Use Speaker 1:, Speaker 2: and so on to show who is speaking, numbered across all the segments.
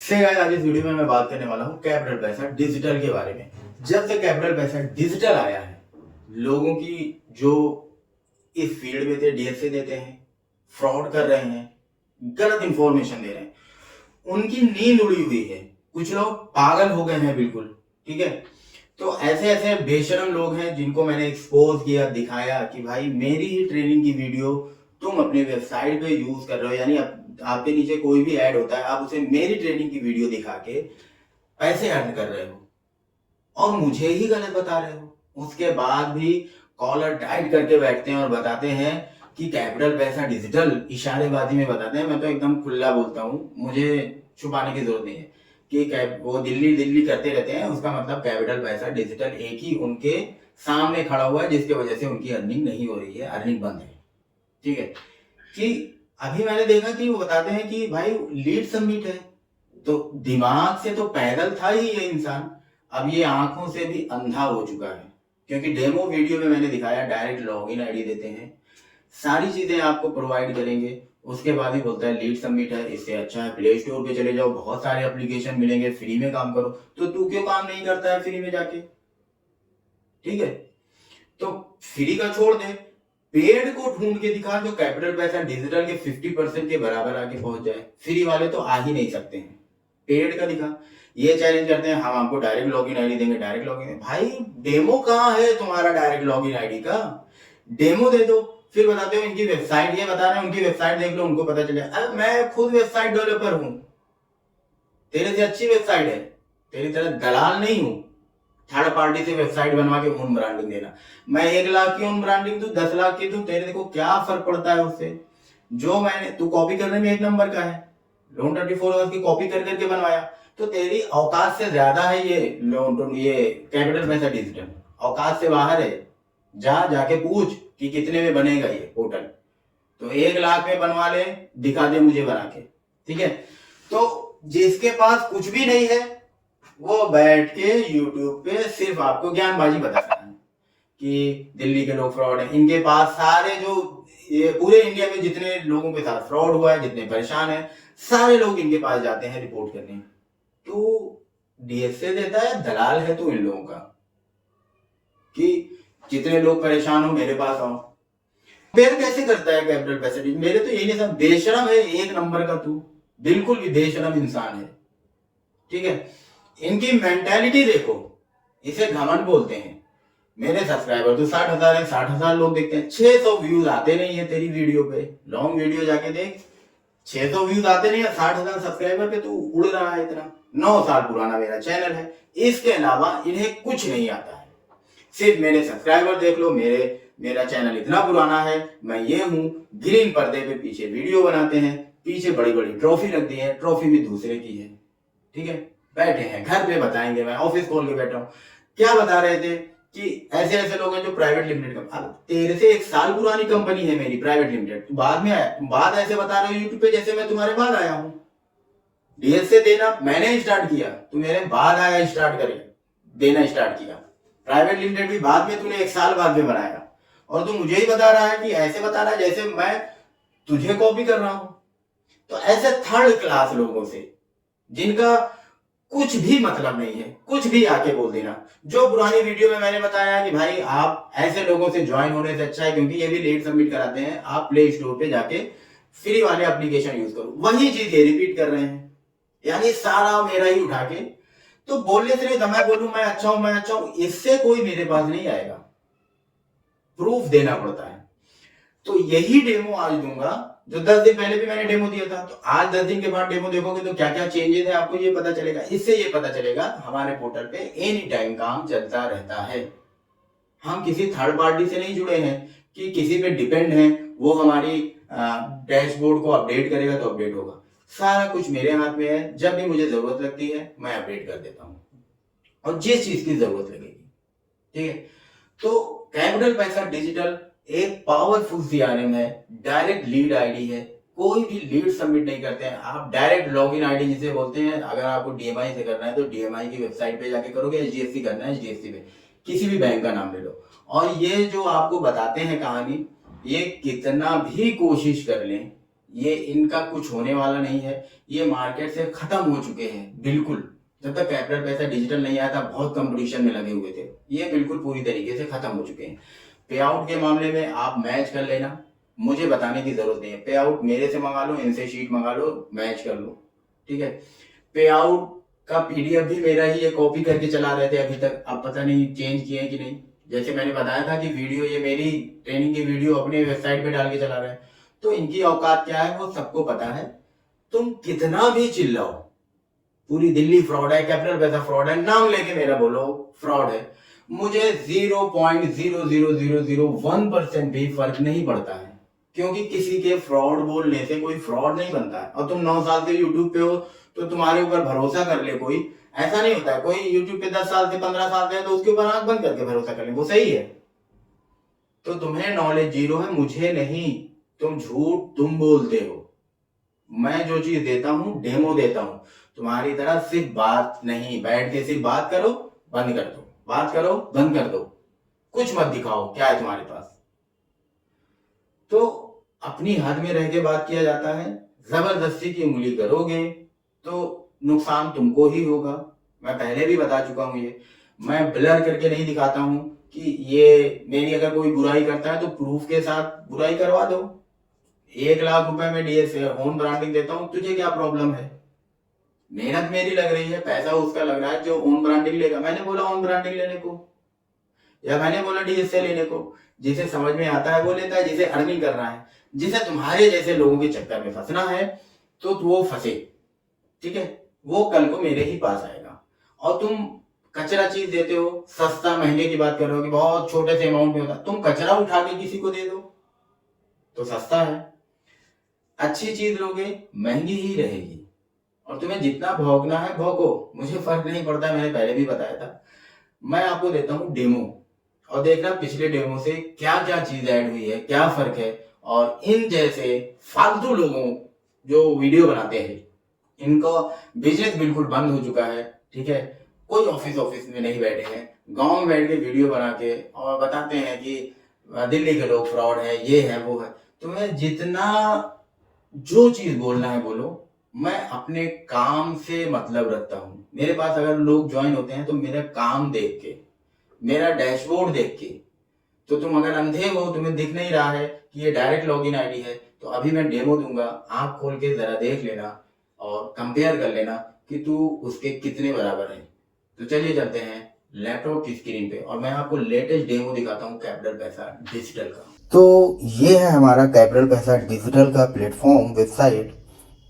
Speaker 1: आज इस वीडियो में मैं बात करने वाला हूँ कैपिटल पैसा डिजिटल के बारे में। जब से कैपिटल पैसा डिजिटल आया है, लोगों की जो इस फील्ड में थे डीएसए देते हैं, फ्रॉड कर रहे हैं, गलत इंफॉर्मेशन दे रहे हैं, उनकी नींद उड़ी हुई है। कुछ लोग पागल हो गए हैं बिल्कुल। ठीक है, तो ऐसे ऐसे बेशरम लोग हैं जिनको मैंने एक्सपोज किया, दिखाया कि भाई मेरी ही ट्रेनिंग की वीडियो तुम अपने वेबसाइट पे यूज कर रहे हो, यानी आपके नीचे कोई भी ऐड होता है, आप उसे मेरी ट्रेनिंग की वीडियो दिखा के पैसे अर्न कर रहे हो और मुझे ही गलत बता रहे हो। उसके बाद भी कॉलर टाइट करके बैठते हैं और बताते हैं कि कैपिटल पैसा डिजिटल, इशारेबाजी में बताते हैं। मैं तो एकदम खुला बोलता हूँ, मुझे छुपाने की जरूरत नहीं है कि वो दिल्ली दिल्ली करते रहते हैं। उसका मतलब कैपिटल पैसा डिजिटल एक ही उनके सामने खड़ा हुआ है, जिसकी वजह से उनकी अर्निंग नहीं हो रही है, अर्निंग बंद है। ठीक है, कि अभी मैंने देखा कि वो बताते हैं कि भाई लीड सबमिट है, तो दिमाग से तो पैदल था ही ये इंसान, अब ये आंखों से भी अंधा हो चुका है। क्योंकि डेमो वीडियो में मैंने दिखाया, डायरेक्ट लॉगिन आईडी देते हैं, सारी चीजें आपको प्रोवाइड करेंगे, उसके बाद ही बोलता है लीड सबमिट है। इससे अच्छा है प्ले स्टोर पे चले जाओ, बहुत सारे एप्लीकेशन मिलेंगे, फ्री में काम करो। तो तू क्यों काम नहीं करता है फ्री में जाके? ठीक है, तो फ्री का छोड़ दे, पेड को ढूंढ के दिखा जो कैपिटल पैसा डिजिटल के 50% के बराबर आगे पहुंच जाए। फ्री वाले तो आ ही नहीं सकते हैं, पेड का दिखा। ये चैलेंज करते हैं हम आपको डायरेक्ट लॉगिन आईडी देंगे, डायरेक्ट लॉगिन। भाई डेमो कहाँ है तुम्हारा डायरेक्ट लॉगिन आईडी का? डेमो दे दो, फिर बताते हो इनकी वेबसाइट, ये बता रहे हैं उनकी वेबसाइट देख लो, उनको पता चले। अरे मैं खुद वेबसाइट डेवलपर हूं, तेरे से अच्छी वेबसाइट है, तेरी तरह दलाल नहीं हूं थर्ड पार्टी से वेबसाइट बनवा के ओन ब्रांडिंग देना। मैं 1 लाख की ओन ब्रांडिंग दूं, 10 लाख की दूं, तेरे को क्या फर्क पड़ता है उससे? जो मैंने, तू कॉपी करने में 1 नंबर का है, लोन 24 आवर्स की कॉपी कर करके बनवाया, तो तेरी औकात से ज्यादा है ये लोन, ये कैपिटल पैसा डिजिटल औकात से बाहर है। जाके पूछ कि कितने में बनेगा ये पोर्टल, तो 1 लाख में बनवा ले, दिखा दे मुझे बना के। ठीक है, तो जिसके पास कुछ भी नहीं है वो बैठ के यूट्यूब पे सिर्फ आपको ज्ञानबाजी बता सकता है कि दिल्ली के लोग फ्रॉड है। इनके पास सारे जो ये पूरे इंडिया में जितने लोगों के साथ फ्रॉड हुआ है, जितने परेशान है, सारे लोग इनके पास जाते हैं रिपोर्ट करने। तो डीएसए देता है, दलाल है तू इन लोगों का, कि जितने लोग परेशान हो मेरे पास आओ। फिर कैसे करता है कैपिटल पैसा? मेरे तो यही नहीं समझ, बेशरम है 1 नंबर का तू, बिल्कुल भी बेशरम इंसान है। ठीक है, इनकी मेंटेलिटी देखो, इसे घमंड बोलते हैं। मेरे सब्सक्राइबर तो 60,000 है, 60,000 लोग देखते हैं, 600 व्यूज आते नहीं है तेरी वीडियो पे। लॉन्ग वीडियो जाके देख, 600 व्यूज आते नहीं है, 60,000 सब्सक्राइबर पे तू उड़ रहा है इतना। 9 साल पुराना मेरा चैनल है, इसके अलावा इन्हें कुछ नहीं आता है। सिर्फ मेरे सब्सक्राइबर देख लो, मेरा चैनल इतना पुराना है, मैं ये हूँ, ग्रीन पर्दे पे पीछे वीडियो बनाते हैं, पीछे बड़ी बड़ी ट्रॉफी रख दी है, ट्रॉफी भी दूसरे की है। ठीक है, बैठे हैं घर पे, बताएंगे, मैं ऑफिस खोल के बैठा हूं। क्या बता रहे थे कि ऐसे ऐसे लोग हैं जो प्राइवेट लिमिटेड अब तेरे से 1 साल पुरानी कंपनी है मेरी प्राइवेट लिमिटेड, बाद में आया, बात ऐसे बता रहे हो यूट्यूब पे जैसे मैं तुम्हारे बाद आया हूँ। डीएसए देना मैंने स्टार्ट किया, तू मेरे बाद आया, स्टार्ट करे देना स्टार्ट किया। प्राइवेट लिमिटेड भी बाद में तूने 1 साल बाद में बनाया, और तू मुझे ही बता रहा है कि ऐसे बता रहा है जैसे मैं तुझे कॉपी कर रहा हूं। तो ऐसे थर्ड क्लास लोगों से, जिनका कुछ भी मतलब नहीं है, कुछ भी आके बोल देना। जो पुरानी वीडियो में मैंने बताया कि भाई आप ऐसे लोगों से ज्वाइन होने से अच्छा है, क्योंकि ये भी लेट सबमिट कराते हैं, आप प्ले स्टोर पे जाके फ्री वाले एप्लीकेशन यूज करो। वही चीज ये रिपीट कर रहे हैं, यानी सारा मेरा ही उठा के। तो बोलने से नहीं, मैं बोलूं मैं अच्छा हूं, मैं अच्छा हूं, इससे कोई मेरे पास नहीं आएगा, प्रूफ देना पड़ता है। तो यही डेमो आज दूंगा, जो 10 दिन पहले भी मैंने डेमो दिया था। तो आज 10 दिन के बाद डेमो देखोगे तो क्या क्या चेंजेस है आपको ये पता चलेगा। इससे ये पता चलेगा हमारे पोर्टल पे एनी टाइम काम चलता रहता है। हम किसी थर्ड पार्टी से नहीं जुड़े हैं कि किसी पे डिपेंड है, वो हमारी डैशबोर्ड को अपडेट करेगा तो अपडेट होगा। सारा कुछ मेरे हाथ में है, जब भी मुझे जरूरत लगती है मैं अपडेट कर देता हूँ, और जिस चीज की जरूरत लगेगी। ठीक है, तो कैपिटल पैसा डिजिटल एक पावरफुल सीआरएम है, डायरेक्ट लीड आईडी है, कोई भी लीड सबमिट नहीं करते हैं आप, डायरेक्ट लॉगिन आईडी जिसे बोलते हैं। अगर आपको डीएमआई से करना है तो डीएमआई की वेबसाइट पे जाके करोगे, एचडीएफसी करना है एचडीएफसी पे, किसी भी बैंक का नाम ले लो। और ये जो आपको बताते हैं कहानी, ये कितना भी कोशिश कर लें, ये इनका कुछ होने वाला नहीं है, ये मार्केट से खत्म हो चुके हैं बिल्कुल। जब तक कैपिटल पैसा डिजिटल नहीं आया था बहुत कंपटीशन में लगे हुए थे, ये बिल्कुल पूरी तरीके से खत्म हो चुके हैं। पे आउट के मामले में आप मैच कर लेना, मुझे बताने की जरूरत नहीं है। पे आउट मेरे से मंगा लो, इनसे शीट मंगा लो, मैच कर लो, ठीक है। पे आउट का पीडीएफ भी मेरा ही ये कॉपी करके चला रहे थे अभी तक, अब पता नहीं चेंज किए कि नहीं। जैसे मैंने बताया था कि वीडियो, ये मेरी ट्रेनिंग की वीडियो अपने वेबसाइट पे डाल के चला रहे हैं, तो इनकी औकात क्या है वो सबको पता है। तुम कितना भी चिल्लाओ, पूरी दिल्ली फ्रॉड है, कैपिटल पैसा फ्रॉड है, नाम लेके मेरा बोलो फ्रॉड है, मुझे 0.00001% भी फर्क नहीं पड़ता है, क्योंकि किसी के फ्रॉड बोलने से कोई फ्रॉड नहीं बनता है। और तुम 9 साल से यूट्यूब पे हो तो तुम्हारे ऊपर भरोसा कर ले कोई, ऐसा नहीं होता है। कोई यूट्यूब पे 10 साल से 15 साल से है तो उसके ऊपर आंख बंद करके भरोसा कर ले, वो सही है। तो तुम्हें नॉलेज जीरो है, मुझे नहीं। तुम झूठ तुम बोलते हो, मैं जो चीज देता हूं डेमो देता हूं, तुम्हारी तरह सिर्फ बात नहीं, बैठ के सिर्फ बात करो बंद कर दो, बात करो बंद कर दो, कुछ मत दिखाओ क्या है तुम्हारे पास। तो अपनी हद में रह के बात किया जाता है, जबरदस्ती की उंगली करोगे तो नुकसान तुमको ही होगा। मैं पहले भी बता चुका हूं, ये मैं ब्लर करके नहीं दिखाता हूं कि ये मेरी अगर कोई बुराई करता है तो प्रूफ के साथ बुराई करवा दो। 1 लाख रुपए में डीएस ओन ब्रांडिंग देता हूं, तुझे क्या प्रॉब्लम है? मेहनत मेरी लग रही है, पैसा उसका लग रहा है जो ओन ब्रांडिंग लेगा। मैंने बोला ओन ब्रांडिंग लेने को, या मैंने बोला डीएसए लेने को। जिसे समझ में आता है वो लेता है, जिसे अर्निंग करना है, जिसे तुम्हारे जैसे लोगों के चक्कर में फंसना है तो वो फंसे, ठीक है। वो कल को मेरे ही पास आएगा। और तुम कचरा चीज देते हो, सस्ता महंगे की बात कर रहे हो कि बहुत छोटे से अमाउंट में होता, तुम कचरा उठा के किसी को दे दो तो सस्ता है। अच्छी चीज लोगे महंगी ही रहेगी, और तुम्हें जितना भोगना है भोगो, मुझे फर्क नहीं पड़ता, मैंने पहले भी बताया था। मैं आपको देता हूँ डेमो, और देखना पिछले डेमो से क्या क्या चीज ऐड हुई है, क्या फर्क है। और इन जैसे फालतू लोगों जो वीडियो बनाते हैं, इनका बिजनेस बिल्कुल बंद हो चुका है, ठीक है। कोई ऑफिस में नहीं बैठे हैं, गांव में बैठ के वीडियो बना के और बताते हैं कि दिल्ली के लोग फ्रॉड है, ये है वो है। तुम्हें जितना जो चीज बोलना है बोलो, मैं अपने काम से मतलब रखता हूँ। मेरे पास अगर लोग ज्वाइन होते हैं तो मेरा काम देख के, मेरा डैशबोर्ड देख के। तो तुम अगर अंधे हो, तुम्हें दिख नहीं रहा है कि ये डायरेक्ट लॉगिन आईडी है, तो अभी मैं डेमो दूंगा, आंख खोल के जरा देख लेना और कंपेयर कर लेना कि तू उसके कितने बराबर है। तो चलिए चलते हैं लैपटॉप की स्क्रीन पे और मैं आपको लेटेस्ट डेमो दिखाता हूँ कैपिटल पैसा डिजिटल का। तो ये है हमारा कैपिटल पैसा डिजिटल का प्लेटफॉर्म, वेबसाइट।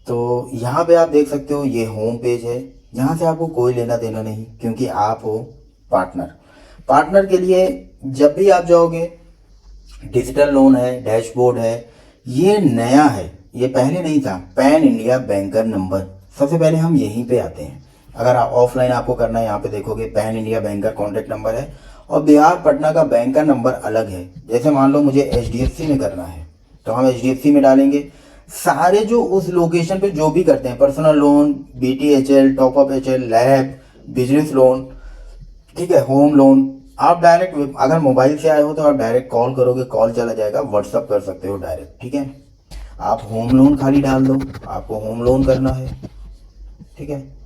Speaker 1: तो यहाँ पे आप देख सकते हो ये होम पेज है। यहाँ से आपको कोई लेना देना नहीं, क्योंकि आप हो पार्टनर के लिए जब भी आप जाओगे, डिजिटल लोन है, डैशबोर्ड है, ये नया है, ये पहले नहीं था। पैन इंडिया बैंकर नंबर, सबसे पहले हम यहीं पे आते हैं। अगर ऑफलाइन आपको करना है, यहाँ पे देखोगे pan India banker contact number है, और बिहार पटना का बैंक का नंबर अलग है। जैसे मान लो मुझे HDFC में करना है तो हम HDFC में डालेंगे। सारे जो उस लोकेशन पे जो भी करते हैं, personal loan, BTHL, top up HL, lab, business loan, ठीक है, होम लोन, आप डायरेक्ट अगर मोबाइल से आए हो तो आप डायरेक्ट कॉल करोगे, कॉल चला जाएगा, व्हाट्सअप कर सकते हो डायरेक्ट, ठीक है। आप होम लोन खाली डाल दो, आपको होम लोन करना है, ठीक है।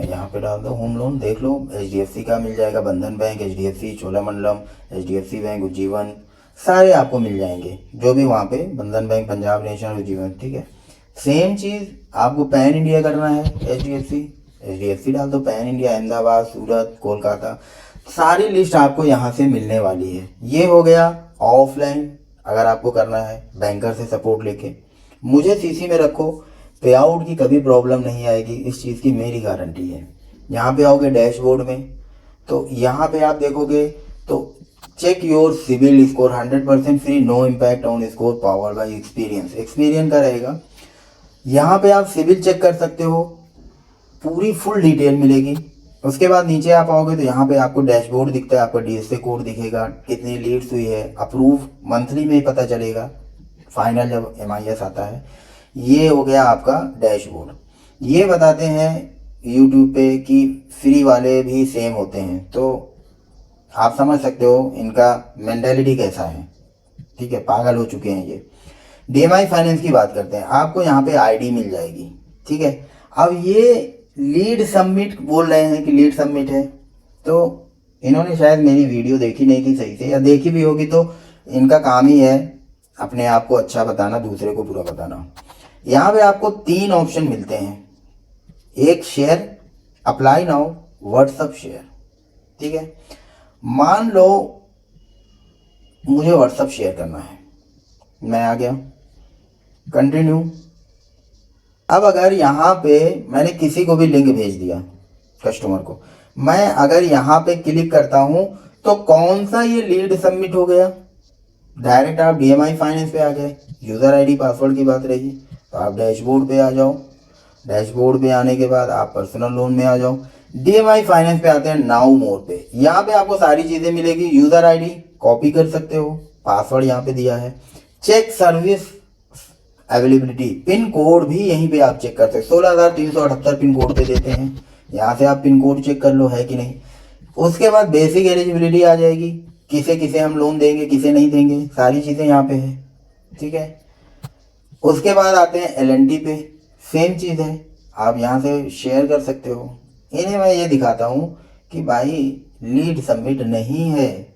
Speaker 1: यहाँ पे डाल दो होम लोन, देख लो HDFC का मिल जाएगा, बंधन bank, HDFC, Cholamandalam, HDFC bank, Ujjivan, सारे आपको मिल जाएंगे जो भी वहाँ पे, बंधन बैंक, पंजाब नेशनल, उज्जीवन, ठीक है। सेम चीज़ आपको पैन इंडिया करना है, HDFC डाल दो, पैन इंडिया, अहमदाबाद, सूरत, कोलकाता, सारी लिस्ट आपको यहाँ से मिलने वाली है। ये हो गया ऑफलाइन अगर आपको करना है बैंकर से सपोर्ट लेके। मुझे CC में रखो, पे आउट की कभी प्रॉब्लम नहीं आएगी, इस चीज़ की मेरी गारंटी है। यहाँ पे आओगे डैशबोर्ड में, तो यहाँ पे आप देखोगे तो check your CIBIL score, 100% free, no impact on score, power by experience का रहेगा। यहाँ पे आप सिविल चेक कर सकते हो, पूरी फुल डिटेल मिलेगी। उसके बाद नीचे आप आओगे तो यहाँ पे आपको डैशबोर्ड दिखता है, आपका DSA कोड दिखेगा, कितनी लीड्स हुई है, अप्रूव मंथली में ही पता चलेगा, फाइनल जब MIS आता है। ये हो गया आपका डैशबोर्ड। ये बताते हैं यूट्यूब पे कि फ्री वाले भी सेम होते हैं, तो आप समझ सकते हो इनका मेंटालिटी कैसा है, ठीक है, पागल हो चुके हैं ये।
Speaker 2: DMI फाइनेंस की बात करते हैं, आपको यहाँ पे आईडी मिल जाएगी, ठीक है। अब ये लीड सबमिट बोल रहे हैं कि लीड सबमिट है, तो इन्होंने शायद मेरी वीडियो देखी नहीं थी सही से, या देखी भी होगी तो इनका काम ही है अपने आप को अच्छा बताना, दूसरे को बुरा बताना। यहाँ पे आपको 3 ऑप्शन मिलते हैं, एक share, apply now, WhatsApp share, ठीक है। मान लो मुझे व्हाट्सअप शेयर करना है, मैं आ गया, कंटिन्यू। अब अगर यहाँ पे मैंने किसी को भी लिंक भेज दिया कस्टमर को, मैं अगर यहाँ पे क्लिक करता हूँ तो कौन सा ये लीड सबमिट हो गया, डायरेक्ट आप DMI फाइनेंस पे आ गए। यूज़र आईडी पासवर्ड की बात रही तो आप डैशबोर्ड पे आ जाओ, डैशबोर्ड पे आने के बाद आप पर्सनल लोन में आ जाओ। DMI फाइनेंस पे आते हैं नाउ मोर पे, यहाँ पे आपको सारी चीज़ें मिलेगी। यूज़र आईडी कॉपी कर सकते हो, पासवर्ड यहाँ पे दिया है, check service availability, pin code भी यहीं पे आप चेक कर सकते, 16,378 पिन कोड पे देते हैं, यहाँ से आप पिन कोड चेक कर लो है कि नहीं। उसके बाद बेसिक एलिजिबिलिटी आ जाएगी, किसे किसे हम लोन देंगे किसे नहीं देंगे, सारी चीज़ें यहाँ पे है, ठीक है। उसके बाद आते हैं LNT पे, सेम चीज़ है, आप यहाँ से शेयर कर सकते हो। इन्हें मैं ये दिखाता हूँ कि भाई लीड सबमिट नहीं है,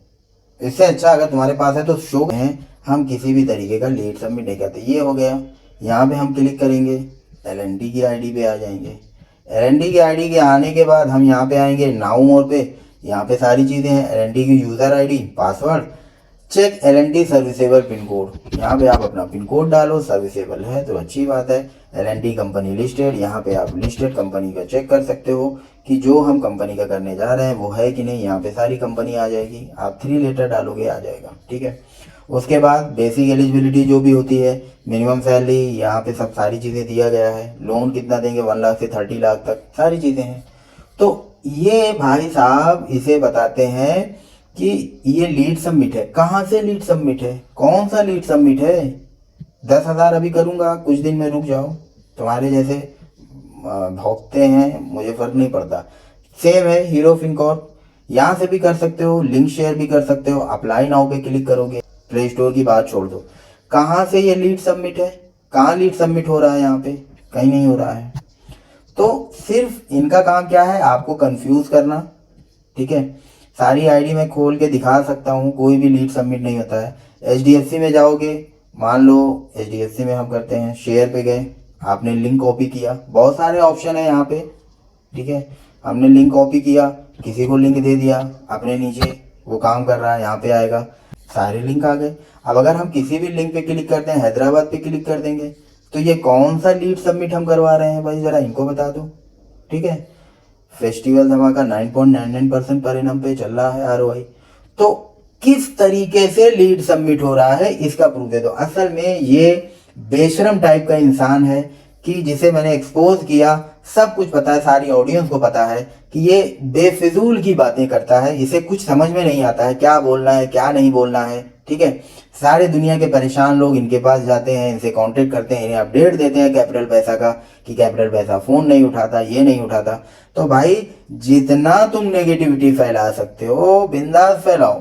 Speaker 2: इससे अच्छा अगर तुम्हारे पास है तो शो है, हम किसी भी तरीके का लीड सबमिट नहीं करते। ये हो गया, यहाँ पे हम क्लिक करेंगे, LNT की आईडी पे आ जाएंगे। LNT की आईडी के आने के बाद हम यहाँ पे आएंगे नाउ मोर पे, यहाँ पे सारी चीज़ें हैं, LNT की user ID, password, check LNT serviceable pin code, यहाँ पे आप अपना पिन कोड डालो, सर्विसेबल है तो अच्छी बात है। LNT कंपनी लिस्टेड, यहाँ पे आप लिस्टेड कंपनी का चेक कर सकते हो कि जो हम कंपनी का करने जा रहे हैं वो है कि नहीं, यहाँ पे सारी कंपनी आ जाएगी, आप 3 लेटर डालोगे आ जाएगा, ठीक है। उसके बाद बेसिक एलिजिबिलिटी जो भी होती है, मिनिमम सैलरी, यहाँ पे सब सारी चीज़ें दिया गया है, लोन कितना देंगे 1 लाख से 30 लाख तक सारी चीज़ें हैं। तो ये भाई साहब इसे बताते हैं कि ये लीड सबमिट है। कहाँ से लीड सबमिट है, कौन सा लीड सबमिट है? 10,000 अभी करूँगा, कुछ दिन में रुक जाओ, तुम्हारे जैसे भौंकते हैं, मुझे फ़र्क नहीं पड़ता। सेम है हीरो फिनकॉर्प, यहाँ से भी कर सकते हो, लिंक शेयर भी कर सकते हो। अप्लाई नाउ पे क्लिक करोगे, प्ले स्टोर की बात छोड़ दो, कहाँ से ये लीड सबमिट है, कहाँ लीड सबमिट हो रहा है, यहाँ पे कहीं नहीं हो रहा है। तो सिर्फ इनका काम क्या है, आपको कंफ्यूज करना, ठीक है। सारी आईडी मैं खोल के दिखा सकता हूँ, कोई भी लीड सबमिट नहीं होता है। HDFC में जाओगे, मान लो HDFC में हम करते हैं, शेयर पे गए, आपने लिंक कॉपी किया, बहुत सारे ऑप्शन है यहाँ पे, ठीक है। हमने लिंक कॉपी किया, किसी को लिंक दे दिया, अपने नीचे वो काम कर रहा है, यहाँ पे आएगा, सारे लिंक आ गए। अब अगर हम किसी भी लिंक पे क्लिक करते हैं, हैदराबाद पे क्लिक कर देंगे, तो ये कौन सा लीड सबमिट हम करवा रहे हैं भाई, ज़रा इनको बता दो, ठीक है। फेस्टिवल धमाका 9.99% पर एनम पे चल रहा है ROI। तो किस तरीके से लीड सबमिट हो रहा है इसका प्रूफ दे दो। असल में ये बेशरम टाइप का इंसान है कि जिसे मैंने एक्सपोज किया, सब कुछ पता है, सारी ऑडियंस को पता है कि ये बेफिजूल की बातें करता है, इसे कुछ समझ में नहीं आता है क्या बोलना है क्या नहीं बोलना है, ठीक है। सारे दुनिया के परेशान लोग इनके पास जाते हैं, इनसे कांटेक्ट करते हैं, इन्हें अपडेट देते हैं कैपिटल पैसा का कि कैपिटल पैसा फ़ोन नहीं उठाता, ये नहीं उठाता। तो भाई जितना तुम नेगेटिविटी फैला सकते हो बिंदास फैलाओ।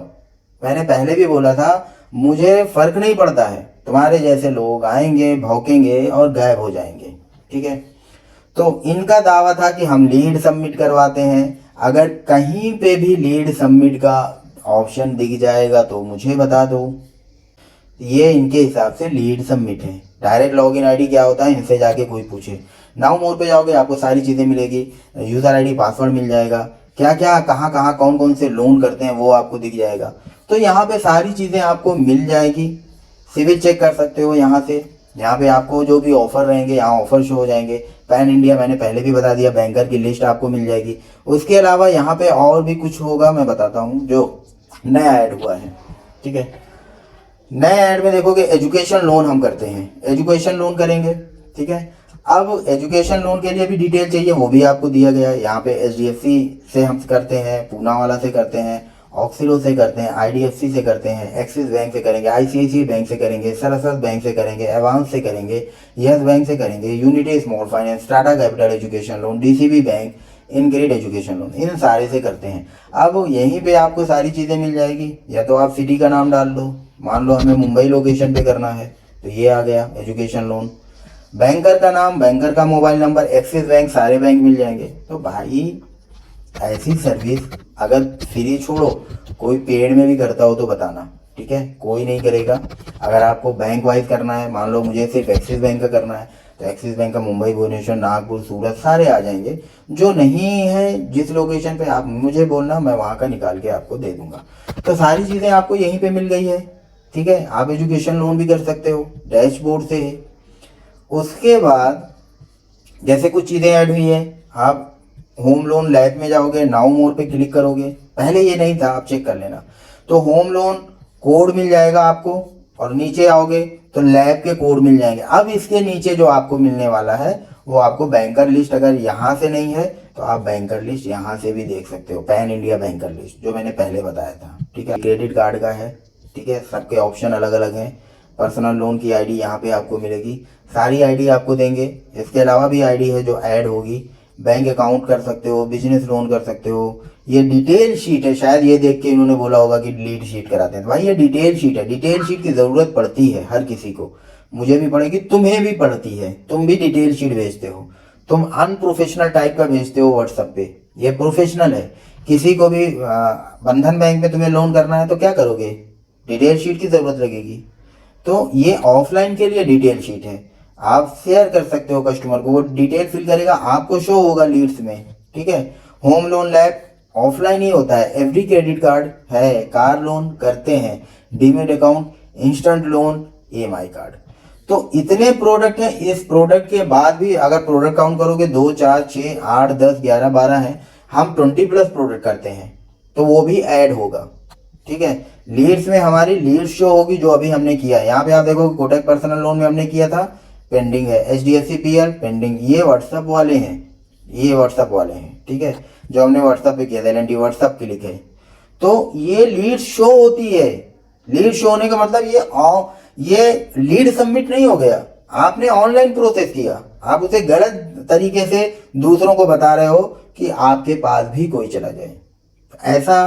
Speaker 2: मैंने पहले भी बोला था, मुझे फ़र्क नहीं पड़ता है, तुम्हारे जैसे लोग आएंगे, भौंकेंगे और गायब हो जाएंगे, ठीक है। तो इनका दावा था कि हम लीड सबमिट करवाते हैं, अगर कहीं पे भी लीड सबमिट का ऑप्शन दिख जाएगा तो मुझे बता दो। ये इनके हिसाब से लीड सबमिट है। डायरेक्ट लॉगिन आईडी क्या होता है, इनसे जाके कोई पूछे। नाउ मोर पे जाओगे, आपको सारी चीज़ें मिलेगी, यूज़र आईडी पासवर्ड मिल जाएगा, क्या क्या कहाँ कहाँ कौन कौन से लोन करते हैं वो आपको दिख जाएगा। तो यहाँ पे सारी चीज़ें आपको मिल जाएगी। सिविल चेक कर सकते हो यहाँ से, यहाँ पे आपको जो भी ऑफर रहेंगे यहाँ ऑफर शो हो जाएंगे। पैन इंडिया मैंने पहले भी बता दिया, बैंकर की लिस्ट आपको मिल जाएगी। उसके अलावा यहाँ पे और भी कुछ होगा, मैं बताता हूँ, जो नया ऐड हुआ है, ठीक है। नए ऐड में देखोगे एजुकेशन लोन हम करते हैं, एजुकेशन लोन करेंगे, ठीक है। अब एजुकेशन लोन के लिए भी डिटेल चाहिए, वो भी आपको दिया गया है। यहाँ पे HDFC से हम करते हैं, पूनावाला से करते हैं, ऑक्सिलो से करते हैं, IDFC से करते हैं, एक्सिस बैंक से करेंगे, ICICI बैंक से करेंगे, सरस्वत बैंक से करेंगे, एवांस से करेंगे, यस बैंक से करेंगे, Unity Small Finance, Tata capital education loan, DCB bank, InCred education loan, इन सारे से करते हैं। अब यहीं पे आपको सारी चीज़ें मिल जाएगी, या तो आप सिटी का नाम डाल दो, मान लो हमें मुंबई लोकेशन पे करना है तो ये आ गया एजुकेशन लोन। बैंकर का नाम, बैंकर का मोबाइल नंबर, एक्सिस बैंक, सारे बैंक मिल जाएंगे। तो भाई ऐसी सर्विस अगर फ्री छोड़ो, कोई पेड में भी करता हो तो बताना, ठीक है? कोई नहीं करेगा। अगर आपको बैंक वाइज करना है, मान लो मुझे सिर्फ एक्सिस बैंक का करना है, तो एक्सिस बैंक का मुंबई, भुवनेश्वर, नागपुर, सूरत सारे आ जाएंगे। जो नहीं है जिस लोकेशन पे, आप मुझे बोलना, मैं वहाँ का निकाल के आपको दे दूंगा। तो सारी चीज़ें आपको यहीं पे मिल गई है, ठीक है? आप एजुकेशन लोन भी कर सकते हो, डैशबोर्ड से है। उसके बाद जैसे कुछ चीज़ें ऐड हुई है, आप होम लोन लैब में जाओगे, नाउ मोर पे क्लिक करोगे, पहले ये नहीं था, आप चेक कर लेना। तो होम लोन कोड मिल जाएगा आपको, और नीचे आओगे तो लैब के कोड मिल जाएंगे। अब इसके नीचे जो आपको मिलने वाला है वो आपको बैंकर लिस्ट, अगर यहाँ से नहीं है तो आप बैंकर लिस्ट यहाँ से भी देख सकते हो, पैन इंडिया बैंकर लिस्ट, जो मैंने पहले बताया था, ठीक है? क्रेडिट कार्ड का है, ठीक है? सबके ऑप्शन अलग अलग हैं। पर्सनल लोन की आईडी यहाँ पे आपको मिलेगी, सारी आईडी आपको देंगे। इसके अलावा भी आईडी है जो ऐड होगी। बैंक अकाउंट कर सकते हो, बिजनेस लोन कर सकते हो। ये डिटेल शीट है, शायद ये देख के इन्होंने बोला होगा कि लीड शीट कराते हैं, तो भाई ये डिटेल शीट है। डिटेल शीट की ज़रूरत पड़ती है हर किसी को, मुझे भी पड़ेगी, तुम्हें भी पड़ती है। तुम भी डिटेल शीट भेजते हो, तुम अनप्रोफेशनल टाइप का भेजते हो व्हाट्सएप पे, ये प्रोफेशनल है। किसी को भी बंधन बैंक में तुम्हें लोन करना है तो क्या करोगे? डिटेल शीट की ज़रूरत लगेगी। तो ये ऑफलाइन के लिए डिटेल शीट है, आप शेयर कर सकते हो कस्टमर को, वो डिटेल फिल करेगा, आपको शो होगा लीड्स में, ठीक है? होम लोन लैब ऑफलाइन ही होता है। एफडी क्रेडिट कार्ड है, कार लोन करते हैं, demat account, instant loan, EMI card. तो इतने प्रोडक्ट हैं। इस प्रोडक्ट के बाद भी अगर प्रोडक्ट काउंट करोगे 2, 4, 6, 8, 10, 11, 12 हैं, हम 20+ प्रोडक्ट करते हैं, तो वो भी ऐड होगा, ठीक है? लीड्स में हमारी लीड शो होगी, जो अभी हमने किया है। यहाँ पे आप देखो कोटक पर्सनल लोन में हमने किया था, पेंडिंग है। HDFC PL pending. ये व्हाट्सएप वाले हैं, ये व्हाट्सएप वाले हैं, ठीक है? जो हमने व्हाट्सएप पे किया था, एलएनटी व्हाट्सएप क्लिक है। तो ये लीड शो होती है। लीड शो होने का मतलब ये लीड सबमिट नहीं हो गया, आपने ऑनलाइन प्रोसेस किया, आप उसे गलत तरीके से दूसरों को बता रहे हो कि आपके पास भी कोई चला जाए, ऐसा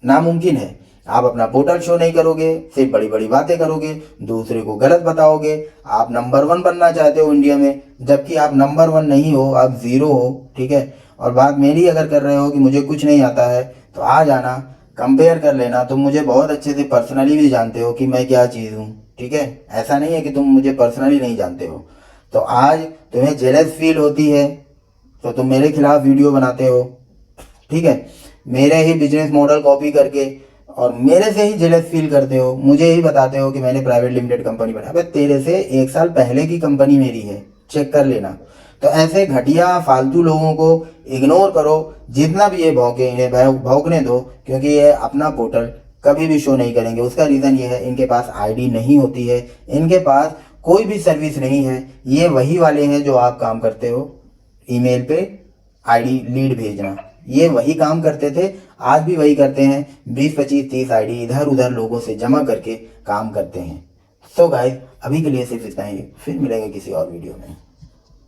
Speaker 2: नामुमकिन है। आप अपना पोर्टल शो नहीं करोगे, सिर्फ बड़ी बड़ी बातें करोगे, दूसरे को गलत बताओगे। आप नंबर 1 बनना चाहते हो इंडिया में, जबकि आप नंबर 1 नहीं हो, आप 0 हो, ठीक है? और बात मेरी अगर कर रहे हो कि मुझे कुछ नहीं आता है, तो आ जाना, कंपेयर कर लेना। तुम मुझे बहुत अच्छे से पर्सनली भी जानते हो कि मैं क्या चीज़ हूँ, ठीक है? ऐसा नहीं है कि तुम मुझे पर्सनली नहीं जानते हो। तो आज तुम्हें जेलस फील होती है तो तुम मेरे खिलाफ वीडियो बनाते हो, ठीक है? मेरे ही बिजनेस मॉडल कॉपी करके और मेरे से ही जेलस फील करते हो, मुझे ही बताते हो कि मैंने प्राइवेट लिमिटेड कंपनी बनाई। अबे तेरे से 1 साल पहले की कंपनी मेरी है, चेक कर लेना। तो ऐसे घटिया फालतू लोगों को इग्नोर करो, जितना भी ये भौंके इन्हें भौंकने दो, क्योंकि ये अपना पोर्टल कभी भी शो नहीं करेंगे। उसका रीज़न ये है, इनके पास आईडी नहीं होती है, इनके पास कोई भी सर्विस नहीं है। ये वही वाले हैं जो आप काम करते हो, ईमेल पे आईडी लीड भेजना, ये वही काम करते थे, आज भी वही करते हैं। 20, 25, 30 आईडी इधर उधर लोगों से जमा करके काम करते हैं। सो गाइस, अभी के लिए सिर्फ इतना ही, फिर मिलेंगे किसी और वीडियो में।